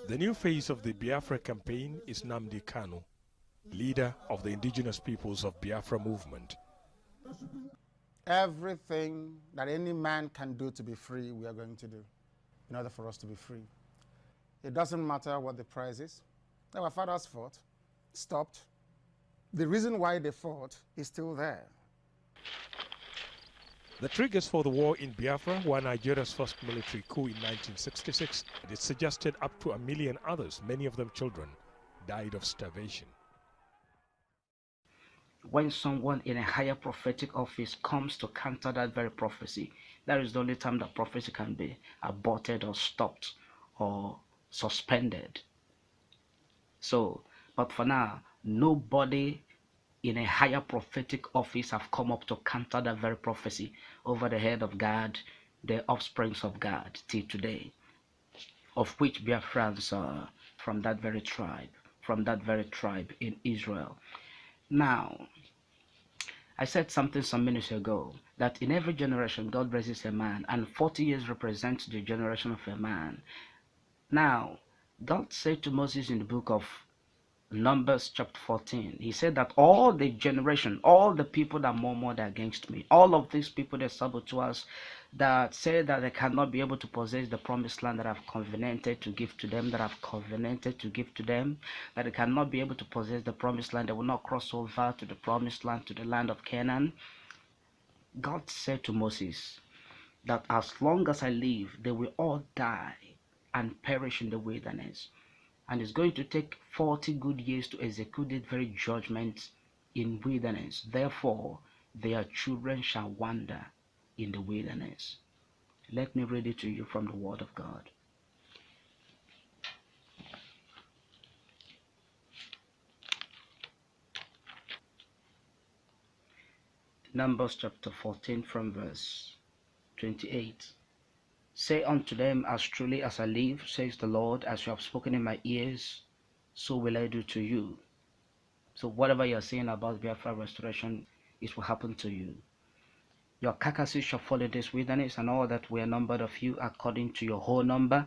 The new face of the Biafra campaign is Nnamdi Kanu, leader of the indigenous peoples of Biafra movement. Everything that any man can do to be free, we are going to do in order for us to be free. It doesn't matter what the price is. Our fathers fought, stopped. The reason why they fought is still there. The triggers for the war in Biafra were Nigeria's first military coup in 1966. It suggested up to 1 million others, many of them children, died of starvation. When someone in a higher prophetic office comes to counter that very prophecy, that is the only time that prophecy can be aborted or stopped or suspended. So, but for now, nobody in a higher prophetic office have come up to counter that very prophecy over the head of God, the offsprings of God, till today, of which Biafrans are from that very tribe in Israel. Now, I said something some minutes ago, that in every generation God raises a man, and 40 years represents the generation of a man. Now, God said to Moses in the book of Numbers chapter 14, he said that all the generation, all the people that murmured against me, all of these people, the saboteurs that say that they cannot be able to possess the promised land that I've covenanted to give to them, that they cannot be able to possess the promised land, they will not cross over to the promised land, to the land of Canaan. God said to Moses that as long as I live, they will all die and perish in the wilderness. And it's going to take 40 good years to execute this very judgment in wilderness. Therefore, their children shall wander in the wilderness. Let me read it to you from the Word of God. Numbers chapter 14 from verse 28. Say unto them, as truly as I live, says the Lord, as you have spoken in my ears, so will I do to you. So whatever you're saying about Biafra Restoration, it will happen to you. Your carcasses shall fall in this wilderness, and all that were numbered of you according to your whole number,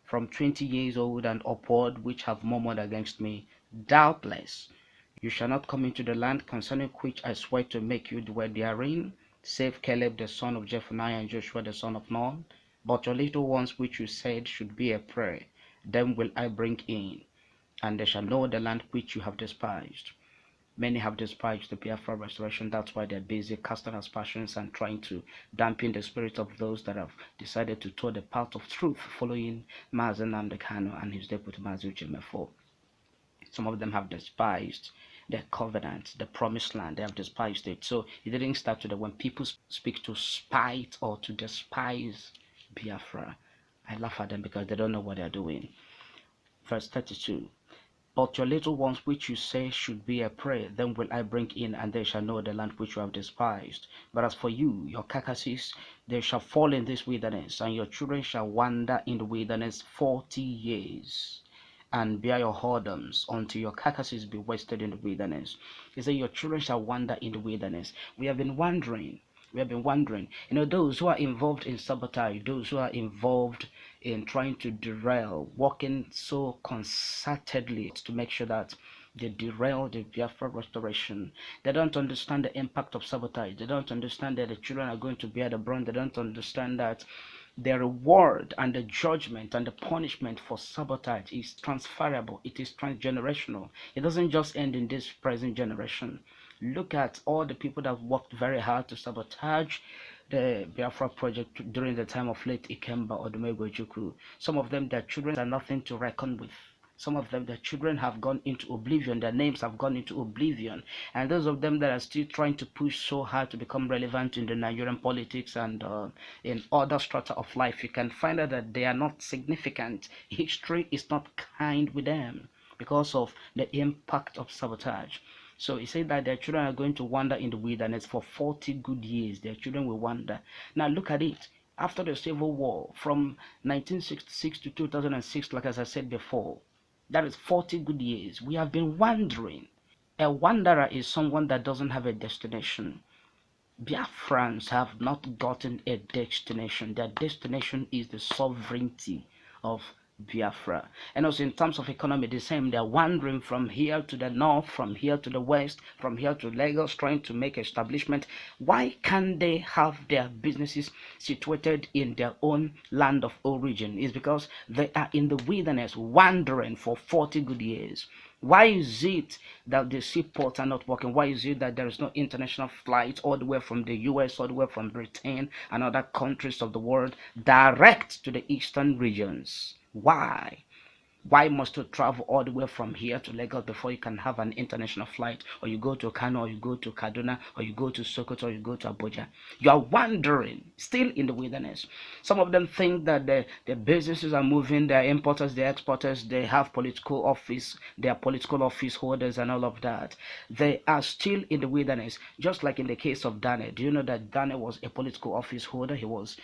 from 20 years old and upward, which have murmured against me. Doubtless you shall not come into the land concerning which I swear to make you dwell therein, save Caleb the son of Jephunneh and Joshua the son of Nun. But your little ones which you said should be a prey, them will I bring in, and they shall know the land which you have despised. Many have despised the Biafra Restoration. That's why they're busy casting aspersions and trying to dampen the spirit of those that have decided to toe the path of truth, following Mazi Nnamdi Kanu and his deputy Mazi Uche Mefo. Some of them have despised the covenant, the promised land. They have despised it. So it didn't start today. When people speak to spite or to despise Biafra, I laugh at them because they don't know what they're doing. Verse 32. But your little ones which you say should be a prey, them will I bring in, and they shall know the land which you have despised. But as for you, your carcasses, they shall fall in this wilderness, and your children shall wander in the wilderness 40 years, and bear your whoredoms until your carcasses be wasted in the wilderness. He said, your children shall wander in the wilderness. We have been wondering, those who are involved in sabotage, those who are involved in trying to derail, working so concertedly to make sure that they derail the Biafra Restoration. They don't understand the impact of sabotage. They don't understand that the children are going to bear the brunt. They don't understand that the reward and the judgment and the punishment for sabotage is transferable. It is transgenerational. It doesn't just end in this present generation. Look at all the people that worked very hard to sabotage the Biafra project during the time of late Ikemba Odumegwu. Some of them, their children are nothing to reckon with. Some of them, their children have gone into oblivion. Their names have gone into oblivion. And those of them that are still trying to push so hard to become relevant in the Nigerian politics and in other strata of life, you can find out that they are not significant. History is not kind with them because of the impact of sabotage. So he said that their children are going to wander in the wilderness for 40 good years. Their children will wander. Now look at it. After the Civil War, from 1966 to 2006, like as I said before, that is 40 good years. We have been wandering. A wanderer is someone that doesn't have a destination. Biafrans have not gotten a destination. Their destination is the sovereignty of Biafra. And also in terms of economy, the same. They're wandering from here to the north, from here to the west, from here to Lagos, trying to make establishment. Why can't they have their businesses situated in their own land of origin? It's because they are in the wilderness, wandering for 40 good years. Why is it that the seaports are not working? Why is it that there is no international flight all the way from the US, all the way from Britain and other countries of the world direct to the eastern regions? Why? Why must you travel all the way from here to Lagos before you can have an international flight? Or you go to Kano, or you go to Kaduna, or you go to Sokoto, or you go to Abuja. You are wandering, still in the wilderness. Some of them think that the businesses are moving, they are importers, they are exporters, they have political office, they are political office holders and all of that. They are still in the wilderness, just like in the case of Daniel. Do you know that Daniel was a political office holder? He was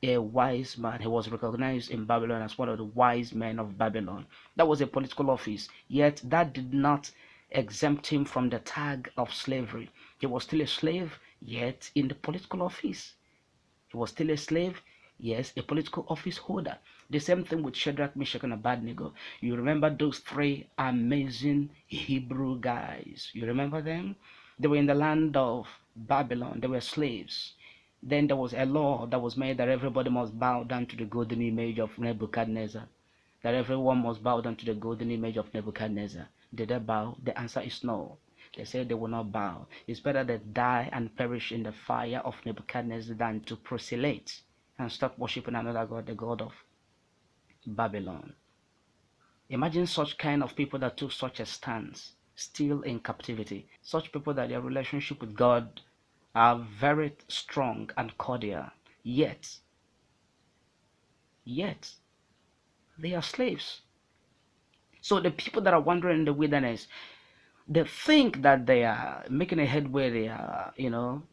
a wise man. He was recognized in Babylon as one of the wise men of Babylon. That was a political office, yet that did not exempt him from the tag of slavery. He was still a slave, yet in the political office. He was still a slave, yes, a political office holder. The same thing with Shadrach, Meshach, and Abednego. You remember those three amazing Hebrew guys? You remember them? They were in the land of Babylon. They were slaves. Then there was a law that was made that everybody must bow down to the golden image of Nebuchadnezzar. That everyone must bow down to the golden image of Nebuchadnezzar. Did they bow? The answer is no. They said they will not bow. It's better they die and perish in the fire of Nebuchadnezzar than to proselyte and start worshiping another god, the god of Babylon. Imagine such kind of people that took such a stance, still in captivity. Such people that their relationship with God are very strong and cordial, yet they are slaves. So the people that are wandering in the wilderness, they think that they are making a headway, they are,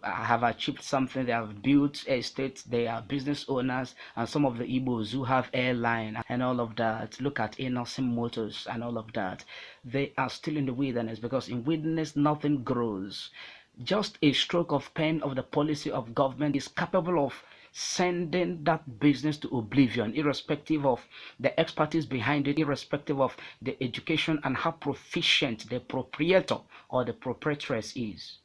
have achieved something, they have built estates, they are business owners, and some of the Igbos who have airline and all of that, look at Innocent Motors and all of that, they are still in the wilderness, because in wilderness nothing grows. Just a stroke of pen of the policy of government is capable of sending that business to oblivion, irrespective of the expertise behind it, irrespective of the education and how proficient the proprietor or the proprietress is.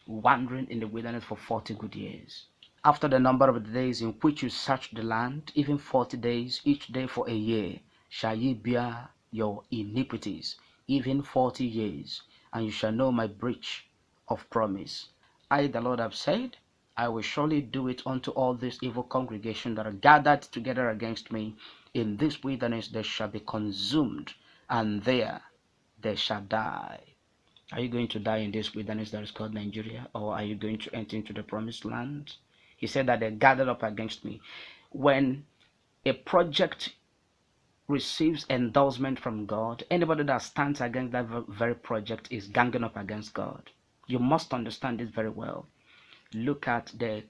Wandering in the wilderness for 40 good years. After the number of the days in which you search the land, even 40 days, each day for a year, shall ye bear your iniquities, even 40 years, and you shall know my breach of promise. I, the Lord, have said, I will surely do it unto all this evil congregation that are gathered together against me. In this wilderness they shall be consumed, and there they shall die. Are you going to die in this wilderness that is called Nigeria, or are you going to enter into the promised land? He said that they gathered up against me. When a project receives endorsement from God, anybody that stands against that very project is ganging up against God. You must understand this very well. Look at the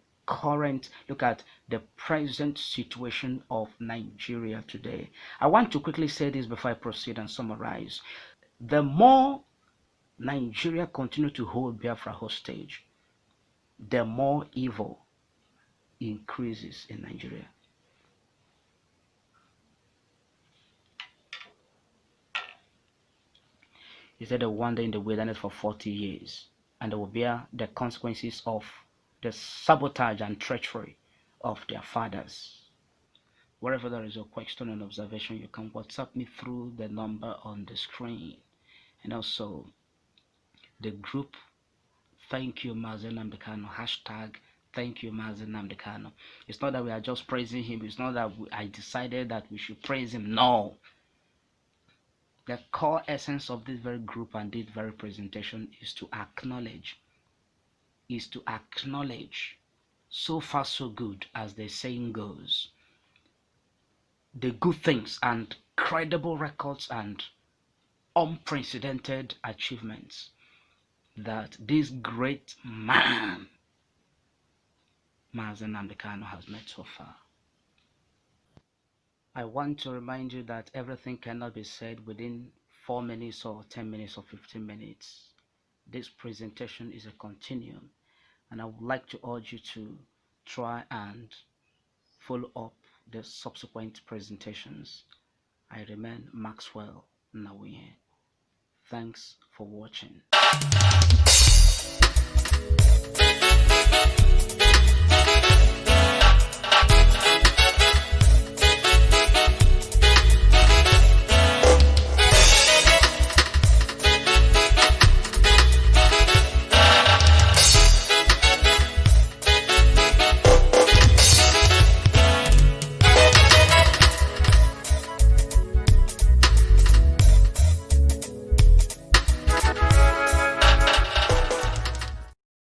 present situation of Nigeria today. I want to quickly say this before I proceed and summarize. The more Nigeria continue to hold Biafra hostage, the more evil increases in Nigeria. He said they wander in the wilderness for 40 years, and they will bear the consequences of the sabotage and treachery of their fathers. Wherever there is a question and observation, you can WhatsApp me through the number on the screen. And also the group, thank you Mazen Namdekano, hashtag thank you Mazen Namdekano. It's not that we are just praising him. It's not that I decided that we should praise him. No. The core essence of this very group and this very presentation is to acknowledge, so far so good, as the saying goes, the good things and credible records and unprecedented achievements that this great man, Mazen Namdekano, has made so far. I want to remind you that everything cannot be said within 4 minutes or 10 minutes or 15 minutes. This presentation is a continuum, and I would like to urge you to try and follow up the subsequent presentations. I remain Maxwell Nnawuihe. Thanks for watching.